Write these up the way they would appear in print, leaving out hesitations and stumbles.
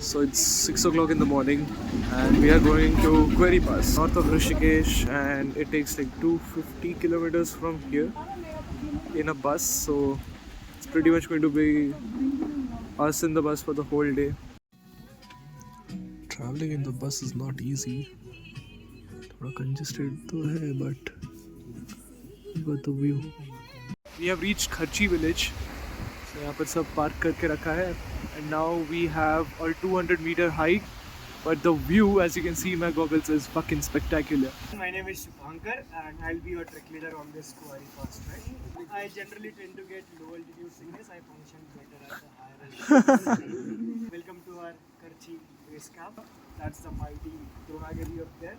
So it's 6 o'clock in the morning and we are going to Query Pass, north of Rishikesh, and it takes like 250 kilometers from here in a bus. So it's pretty much going to be us in the bus for the whole day. Traveling in the bus is not easy. थोड़ा congested तो है, but you got the view. We have reached Kharchi village. So यहाँ पर सब park करके रखा है and now we have a 200-meter hike, but the view, as you can see in my goggles, is fucking spectacular. My name is Shubhankar and I'll be your trek leader on this Query Pass trek. I generally tend to get low altitude sickness. I function better at the higher altitude. Welcome to our Kharchi base camp. That's the mighty Dronagiri up there.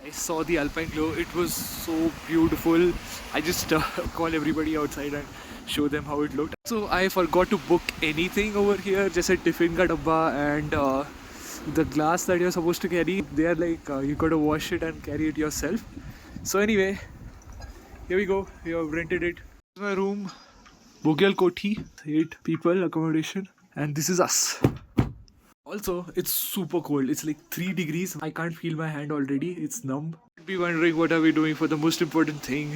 I saw the alpine glow. It was so beautiful. I just call everybody outside and show them how it looked. So I forgot to book anything over here. Just a tiffin ka dabba and the glass that you're supposed to carry. They are like you gotta wash it and carry it yourself. So anyway, here we go. We have rented it. This is my room. Bogyal Kothi. 8 people accommodation. And this is us. Also, it's super cold. It's like 3 degrees. I can't feel my hand already. It's numb. You'd be wondering what are we doing for the most important thing,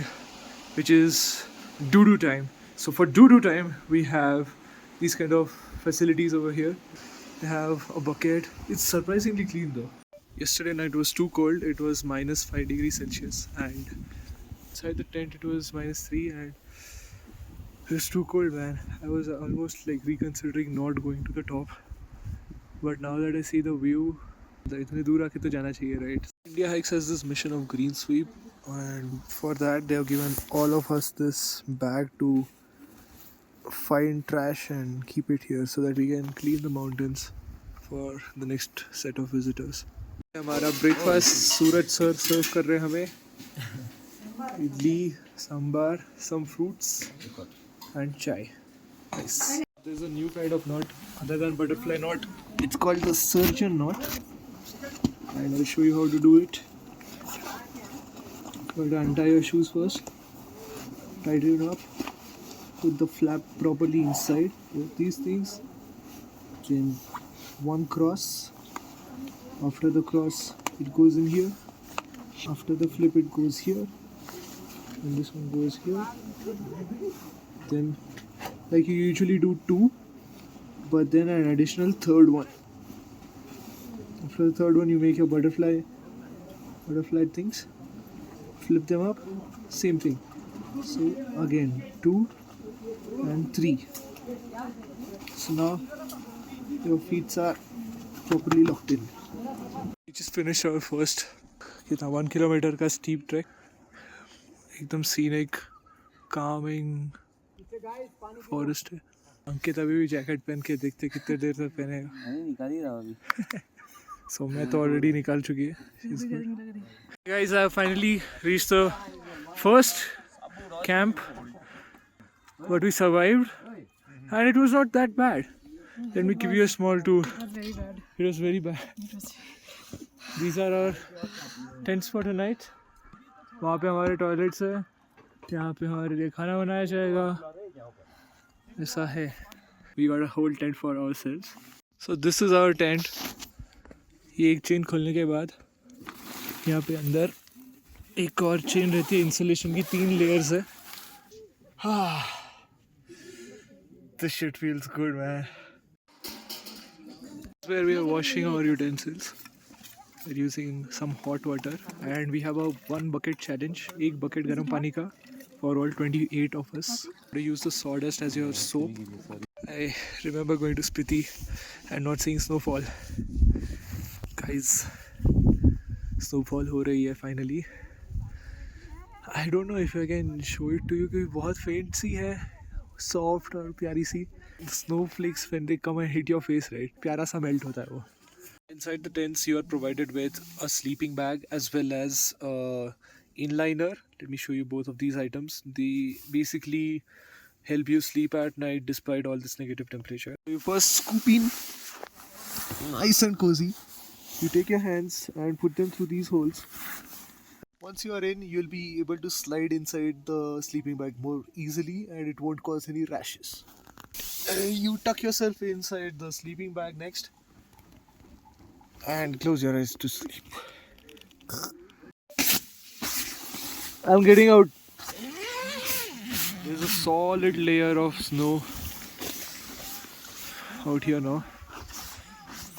which is doo-doo time. So for doo-doo time, we have these kind of facilities over here. They have a bucket. It's surprisingly clean though. Yesterday night was too cold. It was minus 5 degrees Celsius, and inside the tent it was minus 3, and it was too cold, man. I was almost like reconsidering not going to the top. But now that I see the view, इतने दूर आके तो जाना चाहिए, right? India Hikes has this mission of green sweep, and for that they have given all of us this bag to find trash and keep it here so that we can clean the mountains for the next set of visitors. हमारा breakfast सूरज sir सर्व कर रहे हैं हमें idli, sambar, some fruits and chai. Nice. There's a new kind of knot other than butterfly knot. It's called the surgeon knot, and I'll show you how to do it. You have to untie your shoes first, tighten it up, put the flap properly inside with these things, then one cross. After the cross it goes in here, after the flip it goes here, and this one goes here. Then like you usually do 2, but then an additional third one. After the third one you make your butterfly things, flip them up, same thing. So again 2 and 3. So now your feet are properly locked in. We just finished our first 1 kilometer का steep trek. एकदम scenic, calming forest है. अंकित अभी भी jacket पहन के देखते कितने देर तक पहनेगा. निकाल ही रहा अभी. So मैं तो ऑलरेडी निकाल चुकी है. Guys, I have finally reached the first camp, but we survived and it was not that bad. Let me give you a small tour. Not very bad. It was very bad. It was. These are our tents for tonight. वहाँ पे हमारे toilets है, यहाँ पे हमारे लिए खाना बनाया जाएगा. ऐसा है. We got a whole tent for ourselves. So this is our tent. ये एक चेन खोलने के बाद यहाँ पे अंदर एक और चेन रहती है. इंसुलेशन की 3 लेयर्स है. This shit feels good, man. Where we are washing our utensils. We're using some hot water and we have a 1 bucket challenge. 1 bucket garam pani ka for all 28 of us. To use the sawdust as your soap. I remember going to Spiti and not seeing snowfall. Guys, snowfall ho rahi hai finally. I don't know if I can show it to you because बहुत faint सी है, soft और प्यारी सी. Snowflakes when they come and hit your face, right? प्यारा सा melt होता है वो. Inside the tents you are provided with a sleeping bag as well as inliner. Let me show you both of these items. They basically help you sleep at night despite all this negative temperature. You first scoop in, nice and cozy. You take your hands and put them through these holes. Once you are in, you'll be able to slide inside the sleeping bag more easily and it won't cause any rashes. You tuck yourself inside the sleeping bag next and close your eyes to sleep. I'm getting out. There's a solid layer of snow out here now.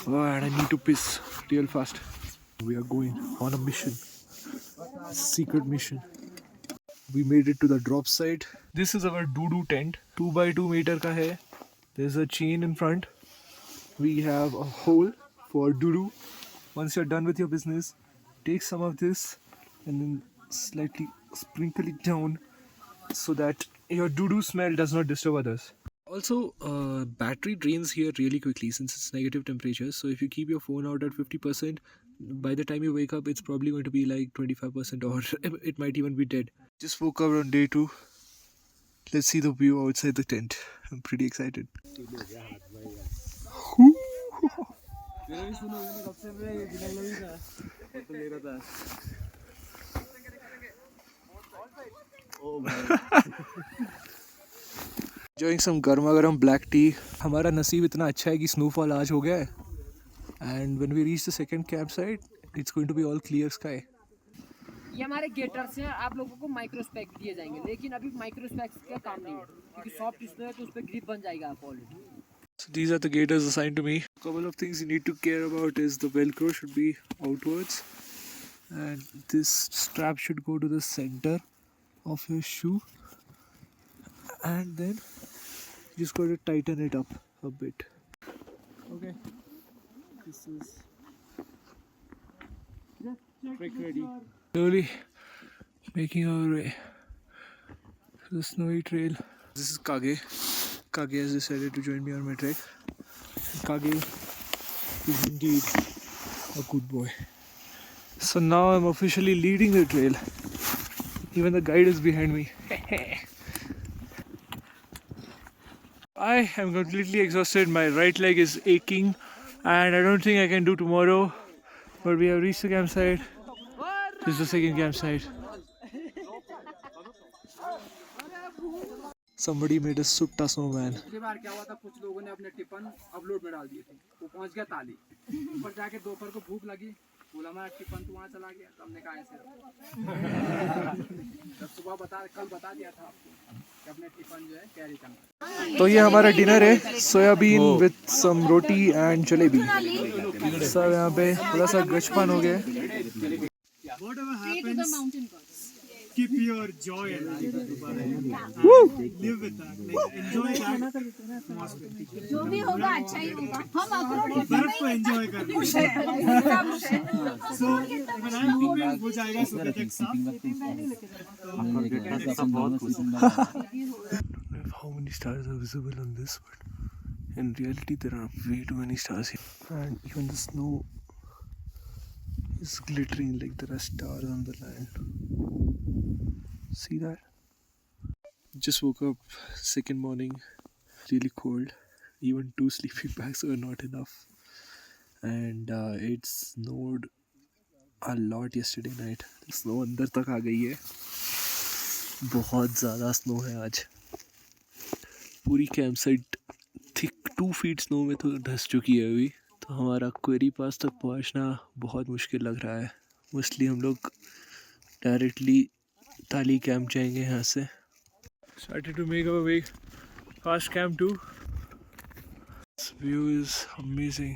Oh, and I need to piss real fast. We are going on a mission. Secret mission. We made it to the drop site. This is our doo-doo tent. 2 by 2 meter ka hai. There's a chain in front. We have a hole for doo-doo. Once you're done with your business, take some of this and then slightly sprinkle it down so that your doo-doo smell does not disturb others. Also, battery drains here really quickly since it's negative temperatures. So if you keep your phone out at 50%, by the time you wake up, it's probably going to be like 25% or it might even be dead. Just woke up on day 2. Let's see the view outside the tent. I'm pretty excited. Enjoying some garma garam black tea. हमारा नसीब इतना अच्छा है कि snowfall आज हो गया है. And when we reach the second campsite, it's going to be all clear sky. ये हमारे गेटर्स हैं. आप लोगों को माइक्रोस्पेक दिए जाएंगे, लेकिन अभी माइक्रोस्पेक्स का काम नहीं है क्योंकि सॉफ्ट स्नो है तो उस पर ग्रिप बन जाएगा आप already. So these are the gaiters assigned to me. A couple of things you need to care about is the velcro should be outwards and this strap should go to the center of your shoe, and then you just got to tighten it up a bit. Okay, this is trick ready. Slowly making our way to the snowy trail. This is Kage. Kage has decided to join me on my trek. Kage is indeed a good boy. So now I'm officially leading the trail. Even the guide is behind me. I am completely exhausted. My right leg is aching and I don't think I can do tomorrow. But we have reached the campsite. This is the second campsite. Somebody made a sutta snowman. पिछली बार क्या हुआ था, कुछ लोगों ने अपने tiffin upload में डाल दिए थे. वो पहुंच गया ताली. ऊपर जाके दोपहर को भूख लगी, बोला हमारा टिफिन तो वहाँ चला गया. तो हमने कहा ऐसे जब सुबह कल बता दिया था आपको कि अपने टिफिन जो है कैरी करना. तो ये हमारा डिनर है. सोयाबीन विद सम रोटी एंड जलेबी. सब यहाँ पे थोड़ा सा गचपन हो गया. Whatever happens, keep your joy alive. Live with that. Like, enjoy that atmosphere. जो भी होगा अच्छा ही होगा. हम अखरोट बर्फ को enjoy करना. So when I'm hoping हो जाएगा सुबह तक साफ. How many stars are visible on this? But in reality, there are way too many stars here, and even the snow is glittering like there are stars on the land. See that? Just woke up second morning, really cold. Even 2 sleeping bags were not enough. And it snowed a lot yesterday night. Snow अंदर तक आ गई है. बहुत ज़्यादा snow है आज. पूरी camp site thick 2 feet snow में तो धंस चुकी है अभी. तो हमारा क्वेरी पास तक पहुंचना बहुत मुश्किल लग रहा है. मोस्टली हम लोग डायरेक्टली ताली कैंप जाएंगे यहाँ से. Started to make our way past camp 2. This view is amazing.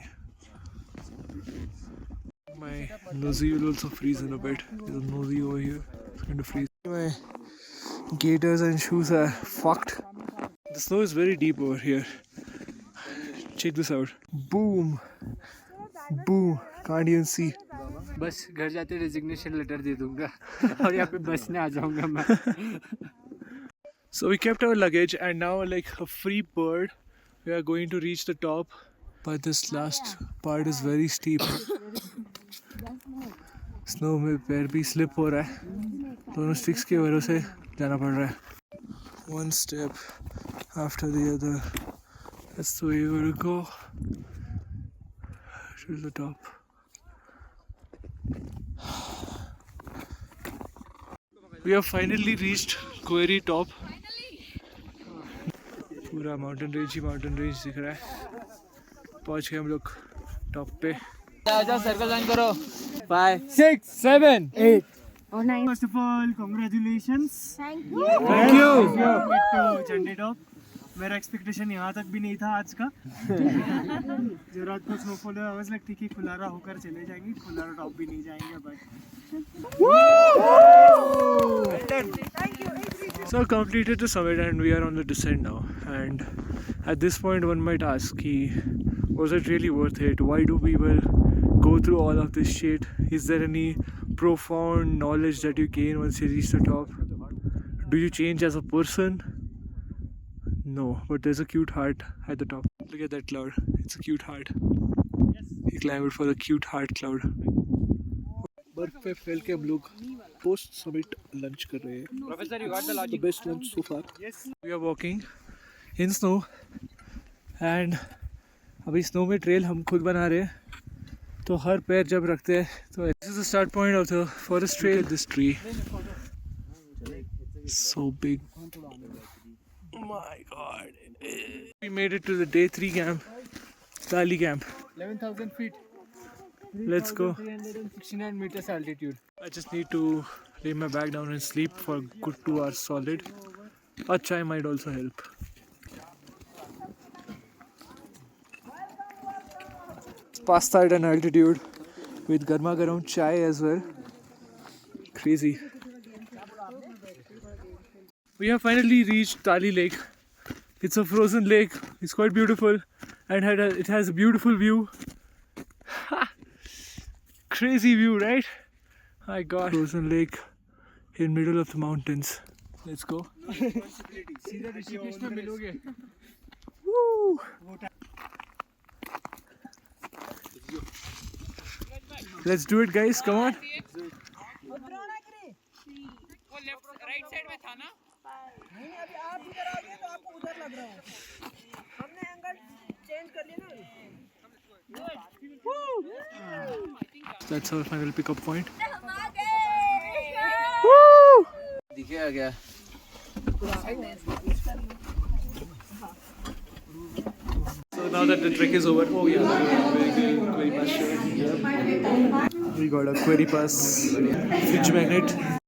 My nosy will also freeze in a bit. There's a nosy over here. It's going to freeze. My gaiters and shoes are fucked. The snow is very deep over here. Check this out. Boom. Boom. Can't even see. बस घर जाते resignation letter दे दूंगा और यहाँ पे बसने आ जाऊंगा मैं. So we kept our luggage and now like a free bird we are going to reach the top, but this last part is very steep. Snow में पैर भी slip हो रहा है. दोनों sticks के भरोसे जाना पड़ रहा है. One step after the other. That's the way you gotta go to the top. We have finally reached Query top. पूरा माउंटेन रेंज दिख रहा है. पहुंच गए हम लोग टॉप पे. सर्कल ज्वाइन करो 5, 6, 7, 8. First of all, congratulations. Thank you. Thank you. to झंडे टॉप. मेरा एक्सपेक्टेशन यहाँ तक भी नहीं था आज का. जो रात को स्नोफॉल है, आवाज लगती कि खुलारा होकर चले जाएंगे, खुलारा टॉप भी नहीं जाएंगे but. So completed the summit and we are on the descent now. And at this point, one might ask, was it really worth it? Why do people go through all of this shit? Is there any profound knowledge that you gain once you reach the top? Do you change as a person? No, but there's a cute heart at the top. Look at that cloud. It's a cute heart. He climbed for the cute heart cloud. बर्फ पे फैल के हम लोग post summit lunch कर रहे हैं. Professor, you got the logic. The best lunch so far. We are walking in snow and अभी स्नो में ट्रेल हम खुद बना रहे हैं. तो हर पैर जब रखते हैं तो this is the start point of the forest trail. This tree so big. My God. We made it to the day 3 camp, Tali camp. 11,000 feet. Let's go. 369 meters altitude. I just need to lay my bag down and sleep for a good 2 hours solid. A chai might also help. Pasta at an altitude with garma garam chai as well. Crazy. We have finally reached Tali Lake. It's a frozen lake. It's quite beautiful and it has a beautiful view. Crazy view, right? My God. Frozen lake in middle of the mountains. Let's go. सीधे ऋषिकेश में मिलोगे. Woo! Let's do it, guys. Come on. That's our final pickup point. Woo! दिखेगा क्या? So now that the trek is over, oh yeah, Query Pass shirt. We got a Query Pass fridge magnet.